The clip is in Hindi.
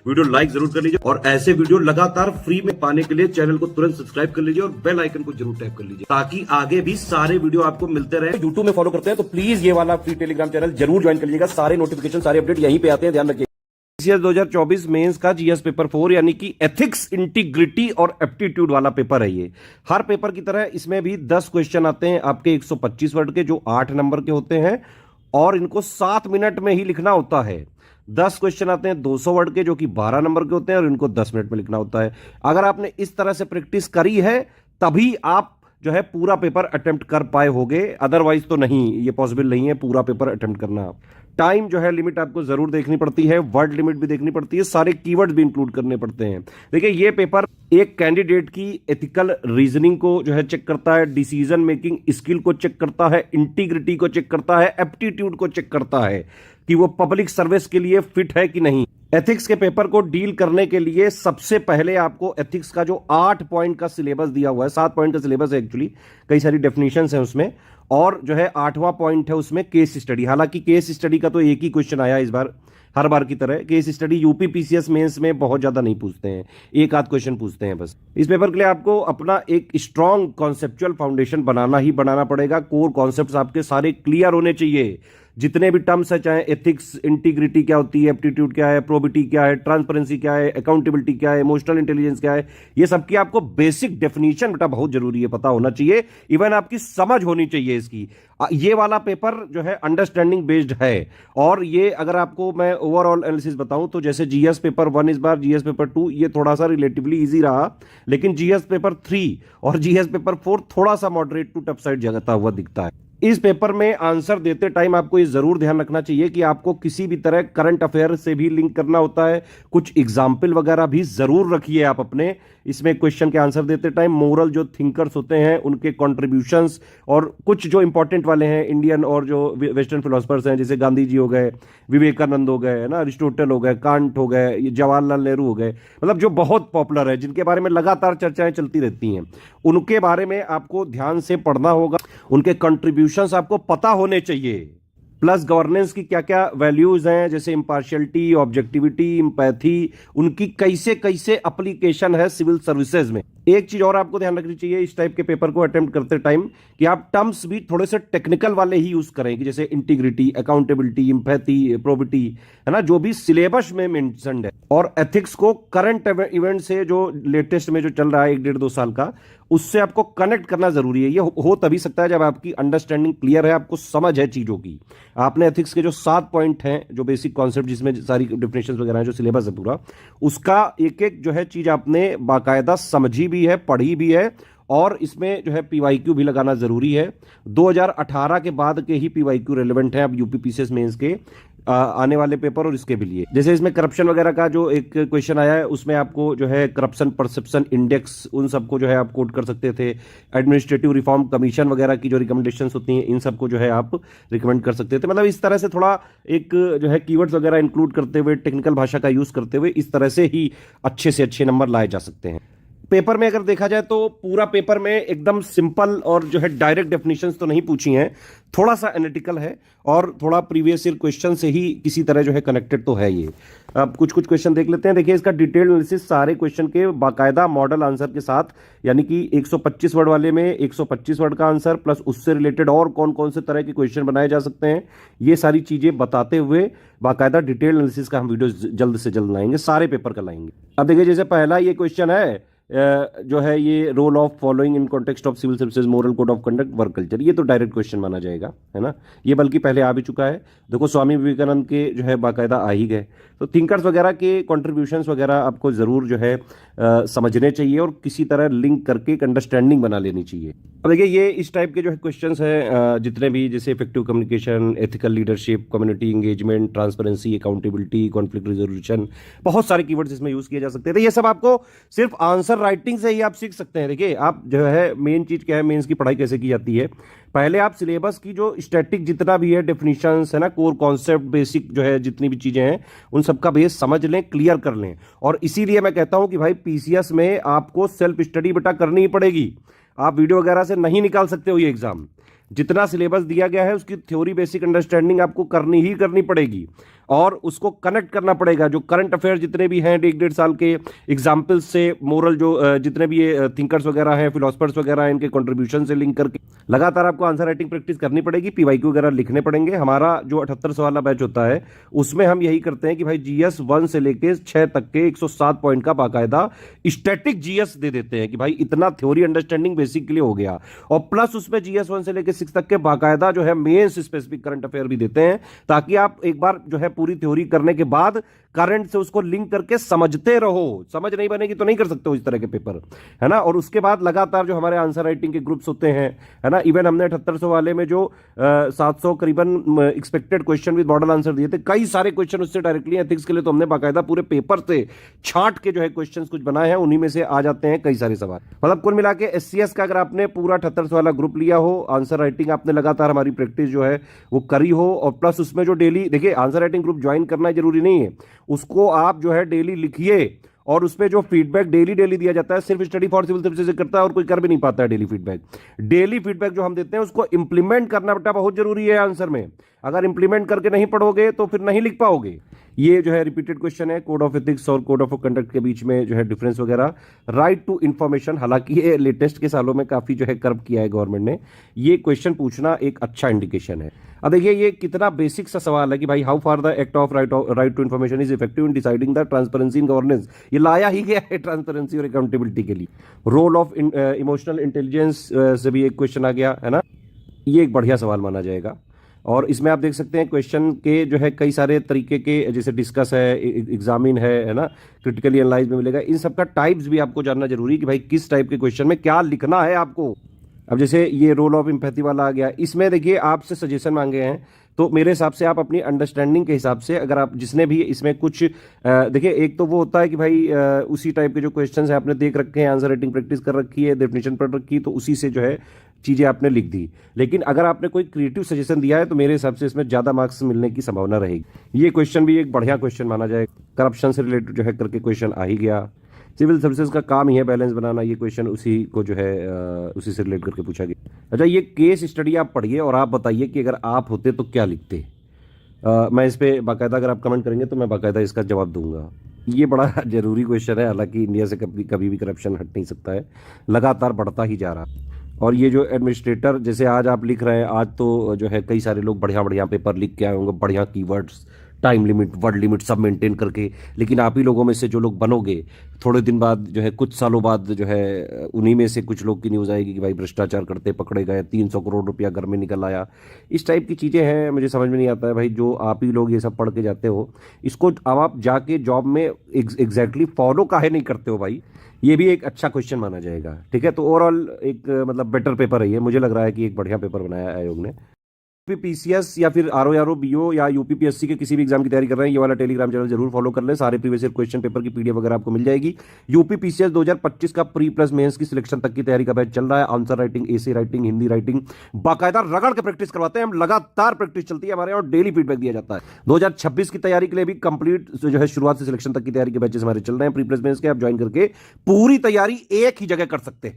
वीडियो लाइक जरूर कर लीजिए और ऐसे वीडियो लगातार फ्री में पाने के लिए चैनल को तुरंत सब्सक्राइब कर लीजिए और बेल आइकन को जरूर टैप कर लीजिए ताकि आगे भी सारे वीडियो आपको मिलते रहे। यूट्यूब में फॉलो करते हैं तो प्लीज ये वाला फ्री टेलीग्राम चैनल जरूर ज्वाइन कर लीजिएगा। सारे नोटिफिकेशन सारे अपडेट यहीं पे आते हैं, ध्यान रखिए। पीसीएस 2024 मेंस का जीएस पेपर 4 यानी कि एथिक्स, इंटीग्रिटी और एप्टीट्यूड वाला पेपर है ये। हर पेपर की तरह इसमें भी 10 क्वेश्चन आते हैं आपके 125 वर्ड के, जो 8 नंबर के होते हैं और इनको 7 मिनट में ही लिखना होता है। 10 क्वेश्चन आते हैं 200 वर्ड के, जो कि 12 नंबर के होते हैं और इनको 10 मिनट में लिखना होता है। अगर आपने इस तरह से प्रैक्टिस करी है तभी आप जो है पूरा पेपर अटेम्प्ट कर पाए होगे, अदरवाइज तो नहीं, ये पॉसिबल नहीं है पूरा पेपर अटेम्प्ट करना। टाइम जो है लिमिट आपको जरूर देखनी पड़ती है, वर्ड लिमिट भी देखनी पड़ती है, सारे कीवर्ड भी इंक्लूड करने पड़ते हैं। देखिए ये पेपर एक कैंडिडेट की एथिकल रीजनिंग को जो है चेक करता है, डिसीजन मेकिंग स्किल को चेक करता है, इंटीग्रिटी को चेक करता है, एप्टीट्यूड को चेक करता है कि वो पब्लिक सर्विस के लिए फिट है कि नहीं। एथिक्स के पेपर को डील करने के लिए सबसे पहले आपको एथिक्स का जो 8 पॉइंट का सिलेबस दिया हुआ है, 7 पॉइंट का सिलेबस है एक्चुअली, कई सारी डेफिनेशंस हैं उसमें, और जो है 8वां पॉइंट है उसमें केस स्टडी। हालांकि केस स्टडी का तो एक ही क्वेश्चन आया इस बार, हर बार की तरह case study UP PCS mains में बहुत ज्यादा नहीं पूछते हैं, एक आध क्वेश्चन पूछते हैं बस। इस पेपर के लिए आपको अपना एक स्ट्रॉन्ग कॉन्सेप्चुअल फाउंडेशन बनाना ही बनाना पड़ेगा। कोर कॉन्सेप्ट्स आपके सारे क्लियर होने चाहिए। जितने भी टर्म्स है, चाहे एथिक्स, इंटीग्रिटी क्या होती है, एप्टीट्यूड क्या है, प्रोबिटी क्या है, ट्रांसपेरेंसी क्या है, अकाउंटेबिलिटी क्या है, इमोशनल इंटेलिजेंस क्या है, ये सबकी आपको बेसिक डेफिनेशन बेटा बहुत जरूरी है, पता होना चाहिए। इवन आपकी समझ होनी चाहिए इसकी। ये वाला पेपर जो है अंडरस्टैंडिंग बेस्ड है। और ये अगर आपको मैं ओवरऑल एनालिसिस बताऊं तो जैसे जीएस पेपर 1 इस बार, जीएस पेपर 2 ये थोड़ा सा रिलेटिवली इजी रहा, लेकिन जीएस पेपर 3 और जीएस पेपर 4 थोड़ा सा मॉडरेट टू टफ साइड जगता हुआ दिखता है। इस पेपर में आंसर देते टाइम आपको ये जरूर ध्यान रखना चाहिए कि आपको किसी भी तरह करंट अफेयर से भी लिंक करना होता है। कुछ एग्जाम्पल वगैरह भी जरूर रखिए आप अपने इसमें क्वेश्चन के आंसर देते टाइम। मोरल जो थिंकर्स होते हैं उनके कॉन्ट्रीब्यूशंस और कुछ जो इंपॉर्टेंट वाले हैं इंडियन और जो वेस्टर्न फिलोसफर्स हैं, जैसे गांधी जी हो गए, विवेकानंद हो गए, है ना, अरिस्टोटल हो गए, कांट हो गए, जवाहरलाल नेहरू हो गए, मतलब जो बहुत पॉपुलर है, जिनके बारे में लगातार चर्चाएं चलती रहती हैं, उनके बारे में आपको ध्यान से पढ़ना होगा। उनके कंट्रीब्यूशंस आपको पता होने चाहिए। प्लस गवर्नेंस की क्या क्या वैल्यूज हैं, जैसे इंपार्शियलिटी, ऑब्जेक्टिविटी, एम्पैथी, उनकी कैसे कैसे एप्लीकेशन है सिविल सर्विसेज में। एक चीज और आपको ध्यान रखनी चाहिए इस टाइप के पेपर को अटेम्प्ट करते टाइम कि आप टर्म्स भी थोड़े से टेक्निकल वाले ही यूज करें, कि जैसे इंटीग्रिटी, अकाउंटेबिलिटी, एम्पैथी, प्रोबिटी, है ना, जो भी सिलेबस में मेंशन्ड है। और एथिक्स को करंट इवेंट से जो लेटेस्ट में जो चल रहा है 1-1.5-2 साल का, उससे आपको कनेक्ट करना जरूरी है। ये हो तभी सकता है जब आपकी अंडरस्टैंडिंग क्लियर है, आपको समझ है चीजों की। आपने एथिक्स के जो 7 पॉइंट हैं, जो बेसिक कॉन्सेप्ट जिसमें सारी डेफिनेशंस वगैरह हैं, जो सिलेबस है पूरा, उसका एक एक जो है चीज आपने बाकायदा समझी भी है, पढ़ी भी है, और इसमें जो है पीवाईक्यू भी लगाना जरूरी है। 2018 के बाद के ही पीवाईक्यू रेलेवेंट है अब यूपी पीसीएस मेंस के आने वाले पेपर और इसके भी लिए। जैसे इसमें करप्शन वगैरह का जो एक क्वेश्चन आया है, उसमें आपको जो है करप्शन परसेप्शन इंडेक्स, उन सबको जो है आप कोट कर सकते थे। एडमिनिस्ट्रेटिव रिफॉर्म कमीशन वगैरह की जो रिकमेंडेशंस होती हैं, इन सबको जो है आप रिकमेंड कर सकते थे। मतलब इस तरह से थोड़ा एक जो है कीवर्ड्स वगैरह इंक्लूड करते हुए, टेक्निकल भाषा का यूज करते हुए, इस तरह से ही अच्छे से अच्छे नंबर लाए जा सकते हैं। पेपर में अगर देखा जाए तो पूरा पेपर में एकदम सिंपल और जो है डायरेक्ट डेफिनेशंस तो नहीं पूछी हैं, थोड़ा सा एनालिटिकल है और थोड़ा प्रीवियस ईयर क्वेश्चन से ही किसी तरह जो है कनेक्टेड तो है ये। अब कुछ क्वेश्चन देख लेते हैं। देखिए इसका डिटेल एनालिसिस सारे क्वेश्चन के बाकायदा मॉडल आंसर के साथ, यानी कि 125 वर्ड वाले में 125 वर्ड का आंसर प्लस उससे रिलेटेड और कौन कौन से तरह के क्वेश्चन बनाए जा सकते हैं, ये सारी चीजें बताते हुए बाकायदा डिटेल एनालिसिस का हम वीडियो जल्द से जल्द लाएंगे, सारे पेपर का लाएंगे। अब देखिए जैसे पहला ये क्वेश्चन है जो है ये role of following in context of civil services, moral code of conduct, work culture, ये तो डायरेक्ट क्वेश्चन माना जाएगा, है ना। ये बल्कि पहले आ भी चुका है। देखो स्वामी विवेकानंद के जो है बाकायदा आ ही गए। तो थिंकर्स वगैरह के कॉन्ट्रीब्यूशंस वगैरह आपको जरूर जो है समझने चाहिए और किसी तरह लिंक करके एक अंडरस्टैंडिंग बना लेनी चाहिए। अब देखिए ये इस टाइप के जो है क्वेश्चंस हैं जितने भी, जैसे effective communication, ethical leadership, community engagement, transparency, accountability, conflict resolution, बहुत सारे कीवर्ड्स इसमें यूज किए जा सकते हैं। तो ये सब आपको सिर्फ आंसर राइटिंग से ही आप सीख सकते हैं। देखिए आप जो है मेन चीज क्या है, मेंस की पढ़ाई कैसे की जाती है, पहले आप सिलेबस की जो स्टैटिक जितना भी है, डेफिनेशंस है ना, कोर कॉन्सेप्ट, बेसिक जो है जितनी भी चीजें हैं, उन सबका बेस समझ लें, क्लियर कर लें। और इसीलिए मैं कहता हूं कि भाई पीसीएस में आपको सेल्फ स्टडी बेटा करनी ही पड़ेगी। आप वीडियो वगैरह से नहीं निकाल सकते हो ये एग्जाम। जितना सिलेबस दिया गया है उसकी थ्योरी बेसिक अंडरस्टैंडिंग आपको करनी ही करनी पड़ेगी। और उसको कनेक्ट करना पड़ेगा। जो करंट अफेयर जितने भी हैं 1-1.5 साल के एग्जाम्पल्स से, मोरल जो जितने भी ये थिंकर्स वगैरह हैं, फिलोसफर्स वगैरह हैं, इनके कंट्रीब्यूशन से लिंक करके लगातार आपको आंसर राइटिंग प्रैक्टिस करनी पड़ेगी। पीवाईक्यू वगैरह लिखने पड़ेंगे। हमारा जो 78 सवाल वाला बैच होता है उसमें हम यही करते हैं कि भाई जीएस 1 से लेके 6 तक के 107 पॉइंट का बाकायदा स्टैटिक जीएस दे देते हैं कि भाई इतना थ्योरी अंडरस्टैंडिंग बेसिक के लिए हो गया, और प्लस उसमें जीएस 1 से लेके 6 तक के बाकायदा जो है मेंस स्पेसिफिक करंट अफेयर भी देते हैं, ताकि आप एक बार जो है पूरी थ्योरी करने के बाद करंट से उसको लिंक करके समझते रहो। समझ नहीं बनेगी तो नहीं कर सकते हो इस तरह के पेपर, है ना। और उसके बाद लगातार जो हमारे आंसर राइटिंग के ग्रुप्स होते हैं, है ना, इवन हमने 7800 वाले में जो 700 करीबन expected question with model answer दिए थे, कई सारे क्वेश्चन उससे डायरेक्टली एथिक्स के लिए तो हमने बाकायदा पूरे पेपर से छांट के जो है क्वेश्चन कुछ बनाए हैं, उन्हीं में से आ जाते हैं कई सारे सवाल। मतलब कुल मिला के एससीएस का अगर आपने पूरा 7800 वाला ग्रुप लिया हो, आंसर राइटिंग आपने लगातार हमारी प्रैक्टिस जो है वो करी हो, और प्लस उसमें जो डेली, देखिए आंसर राइटिंग ग्रुप ज्वाइन करना जरूरी नहीं है, उसको आप जो है डेली लिखिए, और उसमें जो फीडबैक डेली डेली दिया जाता है, सिर्फ स्टडी फॉर सिविल सर्विसेज करता है और कोई कर भी नहीं पाता है डेली फीडबैक। डेली फीडबैक जो हम देते हैं उसको इंप्लीमेंट करना बेटा बहुत जरूरी है आंसर में। अगर इंप्लीमेंट करके नहीं पढ़ोगे तो फिर नहीं लिख पाओगे। ये जो है रिपीटेड क्वेश्चन है, कोड ऑफ एथिक्स और कोड ऑफ कंडक्ट के बीच में जो है डिफरेंस वगैरह, राइट टू इंफॉर्मेशन, हालांकि ये लेटेस्ट के सालों में काफी जो है कर्व किया है गवर्नमेंट ने, ये क्वेश्चन पूछना एक अच्छा इंडिकेशन है। अब देखिए ये कितना बेसिक सा सवाल है कि भाई how far the act of right to information is effective in deciding the transparency in governance. ये लाया ही गया है ट्रांसपेरेंसी और अकाउंटेबिलिटी के लिए। रोल ऑफ इमोशनल इंटेलिजेंस से भी एक क्वेश्चन आ गया है ना, ये एक बढ़िया सवाल माना जाएगा। और इसमें आप देख सकते हैं क्वेश्चन के जो है कई सारे तरीके के, जैसे डिस्कस है, एग्जामिन है ना, क्रिटिकली एनालाइज में मिलेगा। इन सबका टाइप्स भी आपको जानना जरूरी है कि भाई किस टाइप के क्वेश्चन में क्या लिखना है आपको। अब जैसे ये रोल ऑफ एम्पैथी वाला आ गया, इसमें देखिए आपसे सजेशन मांगे हैं, तो मेरे हिसाब से आप अपनी अंडरस्टैंडिंग के हिसाब से, अगर आप जिसने भी इसमें कुछ देखिए, एक तो वो होता है कि भाई उसी टाइप के जो क्वेश्चंस हैं आपने देख रखे हैं, आंसर राइटिंग प्रैक्टिस कर रखी है, डेफिनेशन पढ़ रखी है, तो उसी से जो है चीज़ें आपने लिख दी। लेकिन अगर आपने कोई क्रिएटिव सजेशन दिया है तो मेरे हिसाब से इसमें ज़्यादा मार्क्स मिलने की संभावना रहेगी। ये क्वेश्चन भी एक बढ़िया क्वेश्चन माना जाए। करप्शन से रिलेटेड जो है करके क्वेश्चन आ ही गया। सिविल सर्विसेज का काम ही है बैलेंस बनाना, ये क्वेश्चन उसी को जो है उसी से रिलेट करके पूछा गया। अच्छा, ये केस स्टडी आप पढ़िए और आप बताइए कि अगर आप होते तो क्या लिखते। मैं इस पर बाकायदा, अगर आप कमेंट करेंगे तो मैं बाकायदा इसका जवाब दूंगा। ये बड़ा जरूरी क्वेश्चन है, हालांकि इंडिया से कभी भी करप्शन हट नहीं सकता है, लगातार बढ़ता ही जा रहा है। और ये जो एडमिनिस्ट्रेटर, जैसे आज आप लिख रहे हैं, आज तो जो है कई सारे लोग बढ़िया बढ़िया पेपर लिख के आए होंगे, बढ़िया keywords, time limit, word limit सब मेंटेन करके, लेकिन आप ही लोगों में से जो लोग बनोगे, थोड़े दिन बाद जो है, कुछ सालों बाद जो है, उन्हीं में से कुछ लोग की न्यूज़ आएगी कि भाई भ्रष्टाचार करते पकड़े गए, 300 करोड़ रुपया घर में निकल आया। इस टाइप की चीज़ें हैं, मुझे समझ में नहीं आता है भाई, जो आप ही लोग ये सब पढ़ के जाते हो, इसको अब आप जाके जॉब में एग्जैक्टली फॉलो काहे नहीं करते हो भाई। ये भी एक अच्छा क्वेश्चन माना जाएगा। ठीक है, तो ओवरऑल एक मतलब बेटर पेपर है ये, मुझे लग रहा है कि एक बढ़िया पेपर बनाया है आयोग ने। पीसीएस या फिर आरओ बीओ या यूपीपीएससी के किसी भी एग्जाम की तैयारी कर रहे हैं, ये वाला टेलीग्राम चैनल जरूर फॉलो कर लें। सारे प्रीवियस ईयर क्वेश्चन पेपर की पीडीएफ वगैरह आपको मिल जाएगी। यूपीपीसीएस 2025 का प्री प्लस मेंस की सिलेक्शन तक की तैयारी का बैच चल रहा है। Answer writing, essay writing, Hindi writing बाकायदा रगड़ के प्रैक्टिस करवाते हैं हम, लगातार प्रैक्टिस चलती है हमारे यहाँ और डेली फीडबैक दिया जाता है। 2026 की तैयारी के लिए भी कंप्लीट जो है शुरुआत से सिलेक्शन तक की तैयारी के बैचेस हमारे चल रहे हैं प्री प्लस मेंस के। आप ज्वाइन करके पूरी तैयारी एक ही जगह कर सकते हैं।